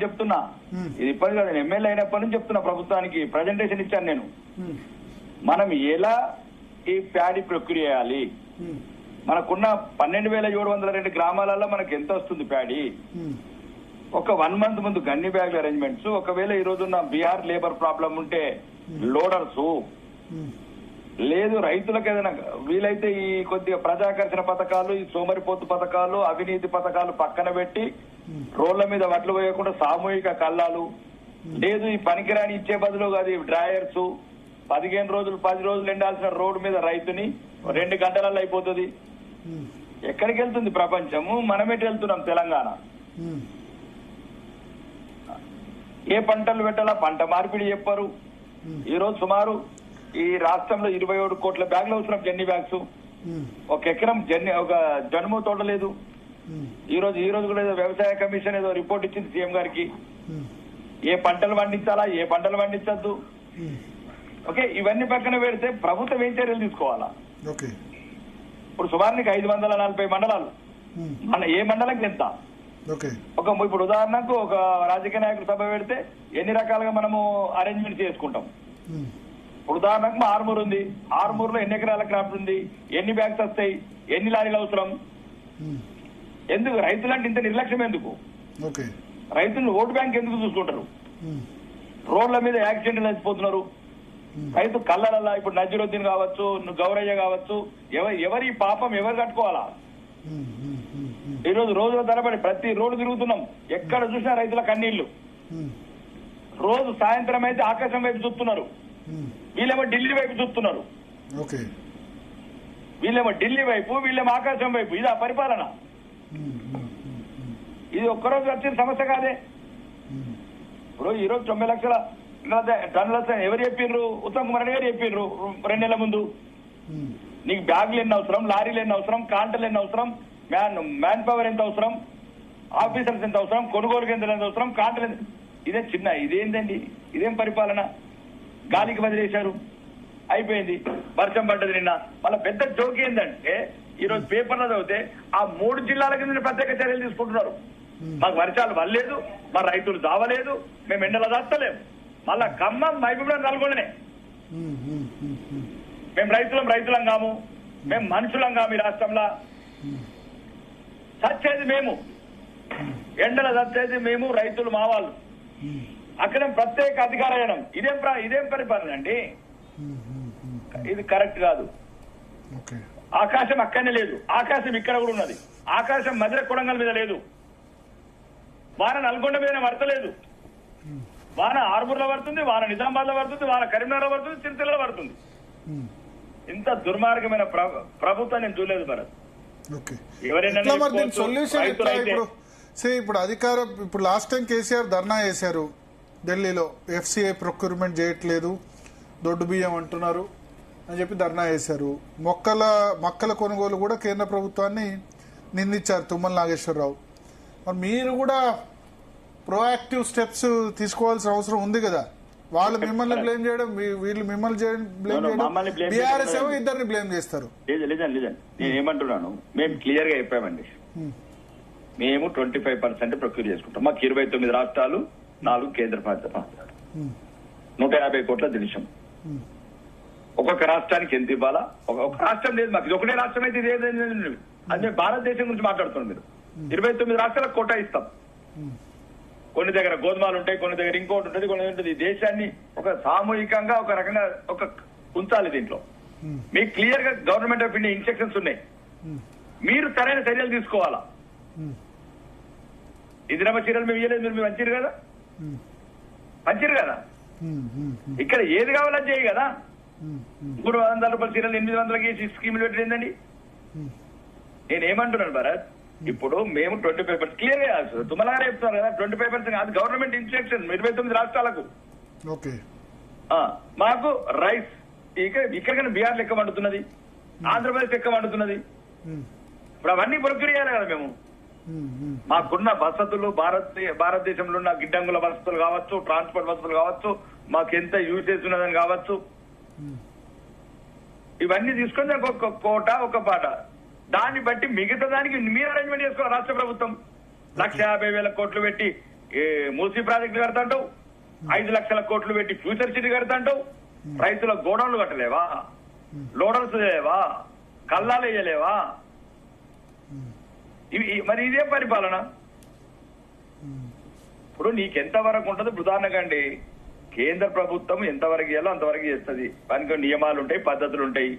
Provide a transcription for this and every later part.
చెప్తున్నా ఇది ఇప్పటి కాదు, నేను ఎమ్మెల్యే అయినప్పటి నుంచి చెప్తున్నా ప్రభుత్వానికి ప్రజెంటేషన్ ఇచ్చాను నేను. మనం ఎలా ఈ ప్యాడీ ప్రొక్యూర్ చేయాలి, మనకున్న 12,702 గ్రామాలలో మనకు ఎంత వస్తుంది ప్యాడీ, ఒక 1 మంత్ ముందు గన్ని బ్యాగ్ అరేంజ్మెంట్స్, ఒకవేళ ఈ రోజున్న బీహార్ లేబర్ ప్రాబ్లం ఉంటే లోడర్స్ లేదు, రైతులకు ఏదైనా వీలైతే ఈ కొద్దిగా ప్రజాకర్షణ పథకాలు, ఈ సోమరిపోతు పథకాలు, అవినీతి పథకాలు పక్కన పెట్టి రోడ్ల మీద వడ్లు వేయకుండా సామూహిక కల్లాలు, లేదు ఈ పనికిరాని ఇచ్చే బదులు అది డ్రాయర్స్ 15 రోజులు 10 రోజులు ఎండాల్సిన రోడ్డు మీద రైతుని 2 గంటలలో అయిపోతుంది. ఎక్కడికి వెళ్తుంది ప్రపంచము, మనమేటి వెళ్తున్నాం తెలంగాణ. ఏ పంటలు పెట్టాలా, పంట మార్పిడి చెప్పారు. ఈ రోజు సుమారు ఈ రాష్ట్రంలో 27 కోట్ల బ్యాగులు అవసరం, జన్ని బ్యాగ్స్. ఒక ఎకరం ఒక జనుము తోటలేదు. ఈ రోజు కూడా ఏదో వ్యవసాయ కమిషన్ ఏదో రిపోర్ట్ ఇచ్చింది సీఎం గారికి. ఏ పంటలు పండించాలా, ఏ పంటలు పండించద్దు. ఓకే, ఇవన్నీ పక్కన పెడితే ప్రభుత్వం ఏం చర్యలు తీసుకోవాలా? ఇప్పుడు సుమారునికి 540 మండలాలు, మన ఏ మండలంకి ఎంత? ఇప్పుడు ఉదాహరణకు ఒక రాజకీయ నాయకులు సభ పెడితే ఎన్ని రకాలుగా మనము అరేంజ్మెంట్ చేసుకుంటాం. ఇప్పుడు ఉదాహరణకు ఆర్మూర్ ఉంది, ఆర్మూర్లో ఎన్ని ఎకరాల క్రాప్ ఉంది, ఎన్ని బ్యాగ్స్ వస్తాయి, ఎన్ని లారీలు అవసరం, ఎందుకు రైతులంటే ఇంత నిర్లక్ష్యం ఎందుకు? రైతులు ఓటు బ్యాంక్ ఎందుకు చూసుకుంటారు? రోడ్ల మీద యాక్సిడెంట్లు చచ్చిపోతున్నారు. రైతు కళ్ళలల్లా ఇప్పుడు నజరుద్దీన్ కావచ్చు, గౌరయ్య కావచ్చు, ఎవరి పాపం ఎవరు కట్టుకోవాలా? ఈ రోజుల తరబడి ప్రతి రోడ్డు తిరుగుతున్నాం, ఎక్కడ చూసినా రైతుల కన్నీళ్లు. రోజు సాయంత్రం అయితే ఆకాశం వైపు చూస్తున్నారు, వీళ్ళేమో ఢిల్లీ వైపు చూస్తున్నారు. వీళ్ళేమో ఢిల్లీ వైపు, వీళ్ళేమో ఆకాశం వైపు. ఇది ఆ పరిపాలన. ఇది ఒక్కరోజు వచ్చిన సమస్య కాదే. ఇప్పుడు ఈ రోజు 90 లక్షల టన్నుల ఎవరు చెప్పిండ్రు? ఉత్తమ్ కుమార్ రెడ్డి గారు చెప్పిండ్రు 2 నెలల ముందు. నీకు బ్యాగులు ఎన్ని అవసరం, లారీలు ఎన్ని అవసరం, కాంటలు ఎన్ని అవసరం, మ్యాన్ పవర్ ఎంత అవసరం, ఆఫీసర్స్ ఎంత అవసరం, కొనుగోలు కేంద్రాలు ఎంత అవసరం, కాంటలు ఇదే చిన్న ఇదేంటండి? ఇదేం పరిపాలన? గాలికి వదిలేశారు, అయిపోయింది. వర్షం పడ్డది నిన్న. మళ్ళీ పెద్ద జోక్ ఏంటంటే ఈ రోజు పేపర్లో చదివితే ఆ 3 జిల్లాల కింద ప్రత్యేక చర్యలు తీసుకుంటున్నారు. మాకు వర్షాలు వల్లేదు, మా రైతులు దావలేదు, మేము ఎండలో దాస్తలేము. మళ్ళా ఖమ్మం, మహబూబ్నగర్, నల్గొండనే మేము రైతులం కాము, మేము మనుషులం కాము. ఈ రాష్ట్రంలో చచ్చేది మేము, ఎండలో చచ్చేది మేము, రైతులు మా వాళ్ళు. అక్కడ ప్రత్యేక అధికారం. ఇదేం పరిపాలన అండి? ఇది కరెక్ట్ కాదు. ఆకాశం అక్కడనే లేదు, ఆకాశం ఇక్కడ కూడా ఉన్నది. ఆకాశం మధుర కొడంగల్ మీద లేదు, వాన నల్గొండ మీద పడతలేదు, వాన ఆర్మూర్లో పడుతుంది, వాన నిజామాబాద్ లో పడుతుంది, వాన కరీంనగర్ లో పడుతుంది, చిరుతలలో పడుతుంది. ఇంత దుర్మార్గమైన ప్రభుత్వం నేను చూడలేదు భరత్. ఇప్పుడు అధికారం, ఇప్పుడు లాస్ట్ టైం కేసీఆర్ ధర్నా చేశారు ఢిల్లీలో, ఎఫ్సీఐ ప్రొక్యూర్మెంట్ చేయట్లేదు, దొడ్డు బియ్యం అంటున్నారు అని చెప్పి ధర్నా చేశారు. మొక్కల కొనుగోలు కూడా కేంద్ర ప్రభుత్వాన్ని నిందించారు తుమ్మల నాగేశ్వరరావు. మరి మీరు కూడా ప్రోయాక్టివ్ స్టెప్స్ తీసుకోవాల్సిన అవసరం ఉంది కదా. వాళ్ళు మిమ్మల్ని బ్లేమ్ చేయడం, వీళ్ళు మిమ్మల్ని బ్లేమ్ చేయడం, బీఆర్ఎస్ ఏమో ఇద్దరిని బ్లేమ్ చేస్తారు. నేను ఏమంటున్నాను, మేము క్లియర్ గా చెప్పామండి. మేము 25% ప్రొక్యూర్ చేసుకుంటాం. మాకు 29 రాష్ట్రాలు, 4 కేంద్ర పాలిత ప్రాంతాలు, 150 కోట్ల దేశం. ఒక్కొక్క రాష్ట్రానికి ఎంత ఇవ్వాలా? ఒక రాష్ట్రం లేదు మాకు, ఇది ఒకటే రాష్ట్రం అయితే ఇది అది మేము భారతదేశం గురించి మాట్లాడుతున్నాం. మీరు 29 రాష్ట్రాలకు కోటా ఇస్తాం. కొన్ని దగ్గర గోధుమలు ఉంటాయి, కొన్ని దగ్గర ఇంకోటి ఉంటుంది, కొన్ని ఉంటుంది. ఈ దేశాన్ని ఒక సామూహికంగా ఒక రకంగా ఉంచాలి. దీంట్లో మీకు క్లియర్ గా గవర్నమెంట్ ఆఫ్ ఇండియా ఇన్స్ట్రక్షన్స్ ఉన్నాయి. మీరు సరైన చర్యలు తీసుకోవాలా. ఇందిరమ్మ చీరలు మేము ఇవ్వలేదు, మీరు మంచిరు కదా, మంచిరు కదా. ఇక్కడ ఏది కావాలని చేయి కదా. 300 రూపాయల చీరలు 800కి స్కీములు పెట్టిందండి. నేనేమంటున్నాను భరత్, ఇప్పుడు మేము 25% క్లియర్ గా తుమ్మలాగా చెప్తున్నారు కదా, 25% కాదు, గవర్నమెంట్ ఇన్స్ట్రక్షన్ 29 రాష్ట్రాలకు. మాకు రైస్ ఇక్కడ బీహార్ లెక్క పండుతున్నది, ఆంధ్రప్రదేశ్ లెక్క పండుతున్నది. ఇప్పుడు అవన్నీ ప్రొక్యూర్ చేయాలి కదా మేము. మాకున్న వసతులు, భారతదేశంలో ఉన్న గిడ్డంగుల వసతులు కావచ్చు, ట్రాన్స్పోర్ట్ వసతులు కావచ్చు, మాకు ఎంత యూసేజ్ ఉన్నదని కావచ్చు, ఇవన్నీ తీసుకొని ఒక కోట, ఒక పాట, దాన్ని బట్టి మిగతా దానికి మీరు అరేంజ్మెంట్ చేసుకోవాలి. రాష్ట్ర ప్రభుత్వం 1,50,000 కోట్లు పెట్టి మూసీ ప్రాజెక్టు కడతాంటావు, 5 లక్షల కోట్లు పెట్టి ఫ్యూచర్ సిటీ కడతాంటావు, రైతుల గోడౌన్లు కట్టలేవా, లోడర్స్ లేవా, కల్లాలు వేయలేవా? మరి ఇదే పరిపాలన. ఇప్పుడు నీకెంత వరకు ఉంటుంది? ఉదాహరణకండి, కేంద్ర ప్రభుత్వం ఎంతవరకు చేయాలో అంతవరకు చేస్తుంది. దానికి నియమాలు ఉంటాయి, పద్ధతులు ఉంటాయి.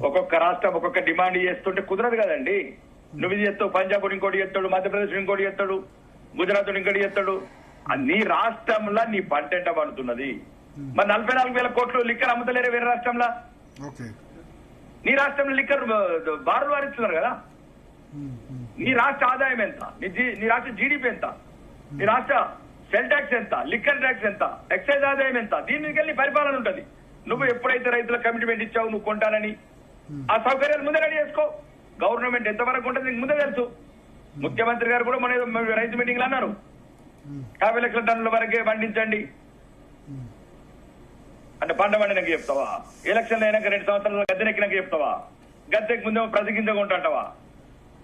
ఒక్కొక్క రాష్ట్రం ఒక్కొక్క డిమాండ్ చేస్తుంటే కుదరదు కదండి. నువ్వు ఇది చేస్తావు, పంజాబ్ ఇంకోటి చేస్తాడు, మధ్యప్రదేశ్ ఇంకోటి చేస్తాడు, గుజరాత్ ఇంకోటి చేస్తాడు. నీ రాష్ట్రంలో నీ పంట ఎంట పడుతున్నది. మరి 44,000 కోట్లు లిక్కర్ అమ్ముతలేరే వేరే రాష్ట్రంలో? నీ రాష్ట్రంలో లిక్కర్ బారులు వారిస్తున్నారు కదా. నీ రాష్ట్ర ఆదాయం ఎంత? నీ రాష్ట్ర జీడిపి ఎంత? నీ రాష్ట్ర సెల్ ట్యాక్స్ ఎంత? లిక్కర్ ట్యాక్స్ ఎంత? ఎక్సైజ్ ఆదాయం ఎంత? దీని మీదకి వెళ్ళి పరిపాలన ఉంటది. నువ్వు ఎప్పుడైతే రైతుల కమిట్మెంట్ ఇచ్చావు నువ్వు కొంటానని, ఆ సౌకర్యాలు ముందే రెడీ చేసుకో. గవర్నమెంట్ ఎంతవరకు ఉంటుంది నీకు ముందే తెలుసు. ముఖ్యమంత్రి గారు కూడా మన రైతు మీటింగ్ లో అన్నారు, 50 లక్షల టన్నుల వరకే పండించండి అంటే. పంట పండినాక చెప్తావా? ఎలక్షన్లు అయినాక 2 సంవత్సరాలు గద్దెనెక్కినాక చెప్తావా? గద్దెకి ముందే ప్రతికింద కొంటావా?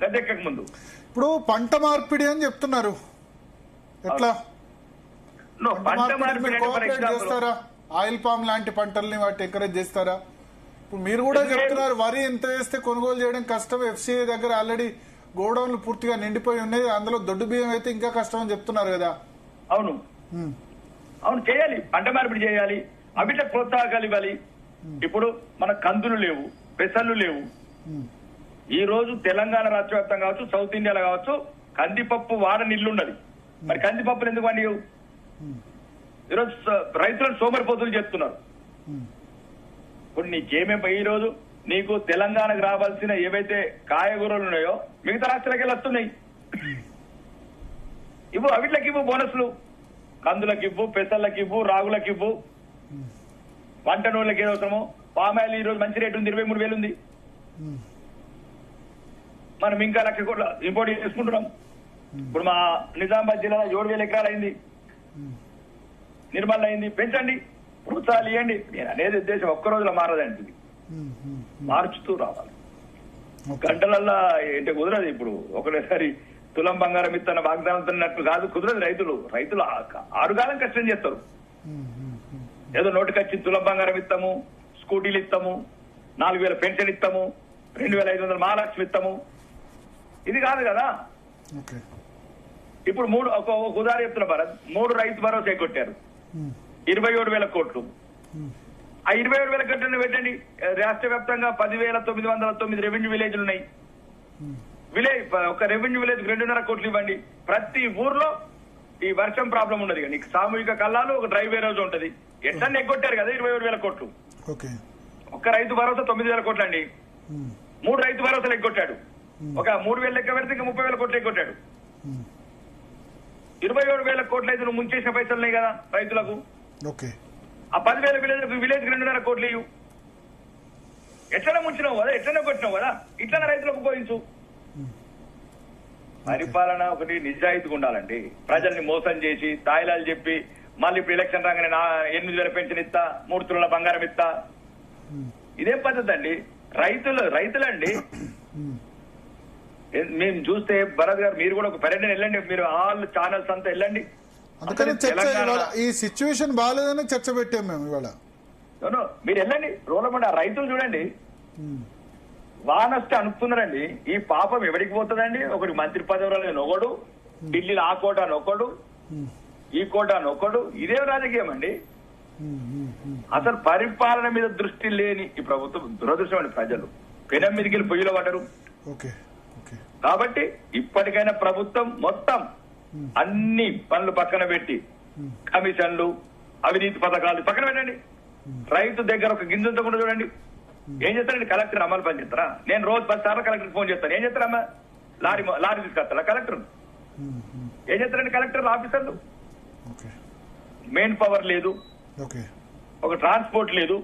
గద్దెక్కక ముందు. ఇప్పుడు పంట మార్పిడి అని చెప్తున్నారు, ఎట్లా చేస్తారా? ఆయిల్ పామ్ లాంటి పంటల్ని వాటి ఎంకరేజ్ చేస్తారా? ఇప్పుడు మీరు కూడా చెప్తున్నారు వరి ఎంత వేస్తే కొనుగోలు చేయడం కష్టం, ఎఫ్సిఐ దగ్గర ఆల్రెడీ గోడౌన్లు పూర్తిగా నిండిపోయి ఉన్నాయి, అందులో దొడ్డు బియ్యం అయితే ఇంకా కష్టం అని చెప్తున్నారు కదా. అవును అవును, చేయాలి, పంట మార్పిడి చేయాలి, అవిట ప్రోత్సాహకాలు ఇవ్వాలి. ఇప్పుడు మన కందులు లేవు, పెసర్లు లేవు. ఈ రోజు తెలంగాణ రాష్ట్ర వ్యాప్తంగా కావచ్చు, సౌత్ ఇండియాలో కావచ్చు, కందిపప్పు వాడని ఇల్లు ఉన్నది. మరి కందిపప్పులు ఎందుకు పండియవు? ఈరోజు రైతులను సోమరిపోతులు చేస్తున్నారు. ఇప్పుడు నీకేమేమి ఈ రోజు నీకు తెలంగాణకు రావాల్సిన ఏవైతే కాయగూరలు ఉన్నాయో మిగతా రాష్ట్రాలకి వెళ్ళి వస్తున్నాయి. ఇవ్వు, అవిట్లకి ఇవ్వు బోనస్లు, కందులకి ఇవ్వు, పెసర్లకి ఇవ్వు, రాగులకి ఇవ్వు. వంట నూనెలకి ఏదో అవసరమో. పామాయిల్ ఈ రోజు మంచి రేటు ఉంది, 23,000 ఉంది. మనం ఇంకా 1,00,000 కోట్ల ఇంపోర్ట్ చేసుకుంటున్నాం. ఇప్పుడు మా నిజామాబాద్ జిల్లాలో 7,000 ఎకరాలు అయింది, నిర్మల్ అయింది. పెంచండి, ప్రోత్సాహాలు ఇవ్వండి. నేను అనేది ఉద్దేశం ఒక్క రోజులో మారదండి, మార్చుతూ రావాలి. గంటలల్లా ఏంటి కుదరదు. ఇప్పుడు ఒకటేసారి తులం బంగారం ఇస్తున్న వాగ్దానంతో కాదు, కుదరదు. రైతులు 6 కాలం కష్టం చేస్తారు. ఏదో నోటికొచ్చి తులం బంగారం ఇస్తాము, స్కూటీలు ఇస్తాము, 4,000 పెన్షన్ ఇస్తాము, 2,500 మహాలక్ష్మి ఇస్తాము, ఇది కాదు కదా. ఇప్పుడు ఒక ఉదాహరణ చెప్తున్నా భారత్, 3 రైతు భరోసా ఎగ్గొట్టారు, 27,000 కోట్లు. ఆ 27,000 కోట్లను పెట్టండి. రాష్ట్ర వ్యాప్తంగా 10,909 రెవెన్యూ విలేజ్లు ఉన్నాయి. ఒక రెవెన్యూ విలేజ్ 2.5 కోట్లు ఇవ్వండి. ప్రతి ఊర్లో ఈ వర్షం ప్రాబ్లం ఉన్నది. నీకు సామూహిక కల్లాలు, ఒక డ్రైవ్ రోజు ఉంటది. ఎట్లా ఎగ్గొట్టారు కదా 27,000 కోట్లు. ఒక్క రైతు భరోసా 9,000 కోట్లు అండి. 3 రైతు భరోసాలు ఎగ్గొట్టాడు. ఒక 3,000 లెక్క పెడితే ఇంకా 30,000 కోట్లు ఎగ్గొట్టాడు. 27,000 కోట్లు అయితే నువ్వు ముంచేసిన పైసలు ఉన్నాయి కదా రైతులకు. ఆ 10,000 విలేజ్ 2.5 కోట్లు ఇవ్వు. ఎట్లనే ముంచినావు కదా, ఎట్లనే కొట్టినావు కదా, ఇట్లనే రైతులకు ఉపయోగించు. పరిపాలన ఒకటి నిజాయితీగా ఉండాలండి. ప్రజల్ని మోసం చేసి తాయిలాలు చెప్పి మళ్ళీ ఇప్పుడు ఎలక్షన్ రాగానే 8,000 పెన్షన్ ఇస్తా, 3 తులాల బంగారం ఇస్తా, ఇదేం పద్ధతి అండి? రైతులండి. మేము చూస్తే భరత్ గారు మీరు కూడా ఒక పర్యటన వెళ్ళండి, మీరు ఆల్ ఛానల్స్ అంతా వెళ్ళండి. ఈ సిచ్యువేషన్ బాగాలేదని చర్చ పెట్టాం మేము ఇవాళ. మీరు వెళ్ళండి, రోలమండి, ఆ రైతులు చూడండి, వానొస్తే అనుకున్నారండి. ఈ పాపం ఎవరికి పోతుందండి? ఒకటి మంత్రి పదవులు నొకడు, ఢిల్లీలో ఆ కోట నొకడు, ఈ కోట నొకడు. ఇదే రాజకీయం అండి. అసలు పరిపాలన మీద దృష్టి లేని ఈ ప్రభుత్వం దురదృష్టం అండి. ప్రజలు పెనం మీదకి వెళ్ళి పొయ్యిలో పడ్డరు. కాబట్టి ఇప్పటికైనా ప్రభుత్వం మొత్తం అన్ని పనులు పక్కన పెట్టి, కమిషన్లు, అవినీతి పథకాలు పక్కన పెట్టండి. రైతు దగ్గర ఒక గింజ ఉంచకుండా చూడండి. ఏం చేస్తారండి? కలెక్టర్ అమలు పని చేస్తారా? నేను రోజు 10 సార్లు కలెక్టర్ ఫోన్ చేస్తాను. ఏం చేస్తారమ్మా? లారీ తీసుకొస్తారా కలెక్టర్? ఏం చేస్తారండి కలెక్టర్ ఆఫీసర్లు? మెయిన్ పవర్ లేదు, ఒక ట్రాన్స్పోర్ట్ లేదు,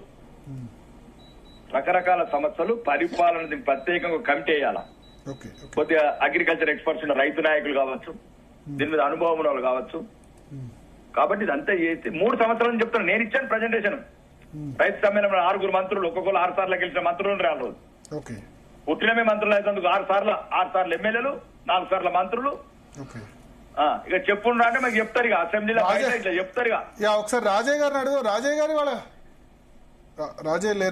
రకరకాల సమస్యలు. పరిపాలన ప్రత్యేకంగా కమిటీ వేయాలా. కొద్దిగా అగ్రికల్చర్ ఎక్స్పర్ట్స్ ఉన్న రైతు నాయకులు కావచ్చు, దీని మీద అనుభవం ఉన్న వాళ్ళు కావచ్చు. కాబట్టి ఇదంతా 3 సంవత్సరాలు చెప్తాను. నేను ఇచ్చాను ప్రజెంటేషన్. రైతు సమ్మేళనంలో 6 మంత్రులు, ఒక్కొక్కరు 6 సార్లు గెలిచిన మంత్రులు రాను రోజు. పుట్టినమే మంత్రులు అయినందుకు 6 సార్లు ఎమ్మెల్యేలు, 4 సార్లు మంత్రులు. ఇక చెప్పుండ్రా అంటే మాకు చెప్తారు ఇక అసెంబ్లీలో బయట ఇట్లా చెప్తారు ఇక. ఒకసారి రాజయ్య గారిని అడుగు. రాజయ్య గారి వాళ్ళ రాజయ్య లేరా?